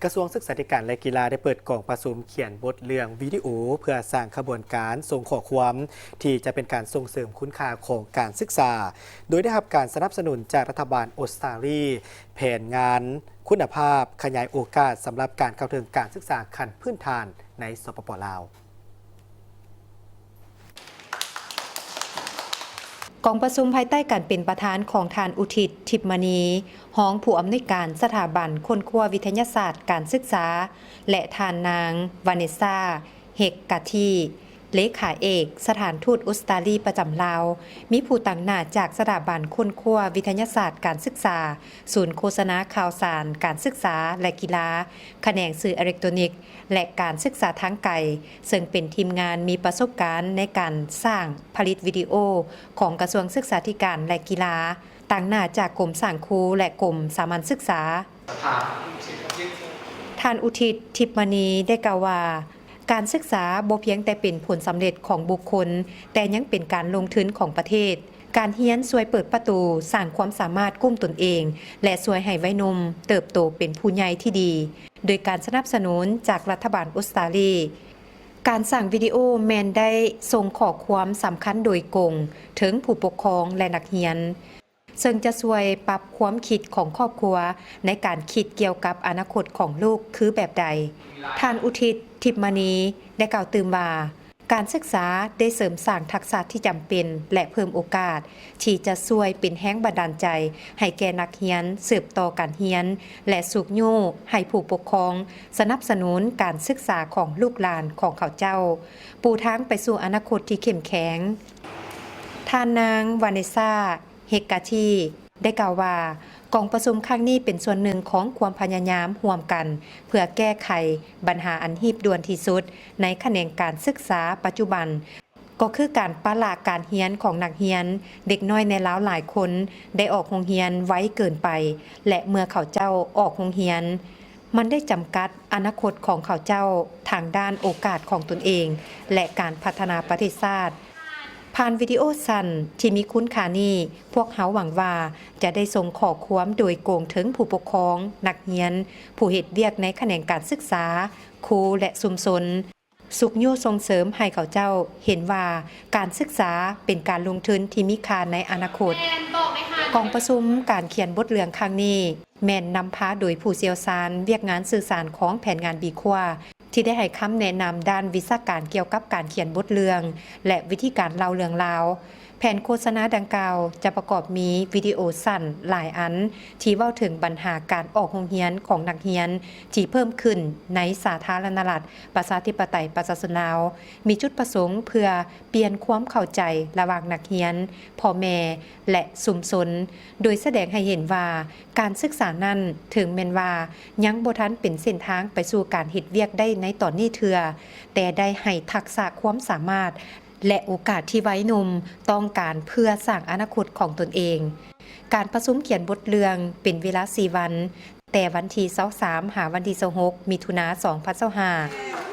กระทรวงศึกษาธิการและกีฬาได้เปิดกล่องประชุมเขียนบทเรื่องวิดีโอเพื่อสร้างขบวนการส่งข้อความที่จะเป็นการส่งเสริมคุณค่าของการศึกษาโดยได้รับการสนับสนุนจากรัฐบาลออสเตรเลียแผนงานคุณภาพขยายโอกาสสำหรับการเข้าถึงการศึกษาขั้นพื้นฐานในสปป.ลาวกองประชุมภายใต้การเป็นประธานของทานอุทิศทิพมณีห้องผู้อำนวยการสถาบันค้นคว้าวิทยาศาสตร์การศึกษาและทานนางวาเนซาเฮกกาทีเลขาเอกสถานทูตออสเตรเลียประจำลาวมีผู้ต่างหน้าจากสถาบันค้นคว้าวิทยาศาสตร์การศึกษาศูนย์โฆษณาข่าวสารการศึกษาและกีฬาแขนงสื่ออิเล็กทรอนิกส์และการศึกษาทางไกลซึ่งเป็นทีมงานมีประสบการณ์ในการสร้างผลิตวิดีโอของกระทรวงศึกษาธิการและกีฬาต่างหน้าจากกรมสร้างครูและกรมสามัญศึกษาท่านอุทิศทิพมณีได้กล่าวว่าการศึกษาบ่เพียงแต่เป็นผลสำเร็จของบุคคลแต่ยังเป็นการลงทุนของประเทศการเรียนช่วยเปิดประตูสร้างความสามารถกุ้มตนเองและช่วยให้วัยหนุ่มเติบโตเป็นผู้ใหญ่ที่ดีโดยการสนับสนุนจากรัฐบาลออสเตรเลียการสร้างวิดีโอแมนได้ส่งข้อความสำคัญโดยกงถึงผู้ปกครองและนักเรียนซึ่งจะช่วยปรับความคิดของครอบครัวในการคิดเกี่ยวกับอนาคตของลูกคือแบบใดท่านอุทิศทิพมณีได้กล่าวตื่นว่าการศึกษาได้เสริมสร้างทักษะที่จำเป็นและเพิ่มโอกาสที่จะช่วยเป็นแรงบันดาลใจให้แก่นักเรียนสืบต่อการเรียนและสูกยู่ให้ผู้ปกครองสนับสนุนการศึกษาของลูกหลานของเขาเจ้าปูทางไปสู่อนาคตที่เข้มแข็งท่านนางวาเนซาเฮกกาทีได้กล่าวว่ากองประชุมครั้งนี้เป็นส่วนหนึ่งของความพยายามร่วมกันเพื่อแก้ไขปัญหาอันหีบด่วนที่สุดในแขนงการศึกษาปัจจุบันก็คือการปะละการเรียนของนักเรียนเด็กน้อยในลาวหลายคนได้ออกโรงเรียนไว้เกินไปและเมื่อเขาเจ้าออกโรงเรียนมันได้จำกัดอนาคตของเขาเจ้าทางด้านโอกาสของตนเองและการพัฒนาประเทศชาติผ่านวิดีโอสั้นที่มีคุณค่านี้พวกเขาหวังว่าจะได้ส่งข้อความโดยโกงถึงผู้ปกครองนักเรียนผู้เฮ็ดเวียกในแขนงการศึกษาครูและชุมชนสุขยู่ส่งเสริมให้เขาเจ้าเห็นว่าการศึกษาเป็นการลงทุนที่มีค่าในอนาคตกองประชุมการเขียนบทเรื่องครั้งนี้แม่นนำพาโดยผู้เชี่ยวชาญเวียกงานสื่อสารของแผนงานบีควาที่ได้ให้คำแนะนำด้านวิชาการเกี่ยวกับการเขียนบทเรื่องและวิธีการเล่าเรื่องราวแผนโฆษณาดังกล่าวจะประกอบมีวิดีโอสั้นหลายอันที่เว้าถึงปัญหาการออกโรงเรียนของนักเรียนที่เพิ่มขึ้นในสาธารณรัฐประชาธิปไตยประชาชนลาวมีจุดประสงค์เพื่อเปลี่ยนความเข้าใจระหว่างนักเรียนพ่อแม่และชุมชนโดยแสดงให้เห็นว่าการศึกษานั้นถึงแม้นว่ายังบ่ทันเป็นเส้นทางไปสู่การเฮ็ดเวียกได้ในตอนนี้เทื่อแต่ได้ให้ทักษะความสามารถและโอกาสที่วัยหนุ่มต้องการเพื่อสร้างอนาคตของตนเองการประชุมเขียนบทเรื่องเป็นเวลา4 วันแต่วันที่23หาวันที่26มิถุนายน2025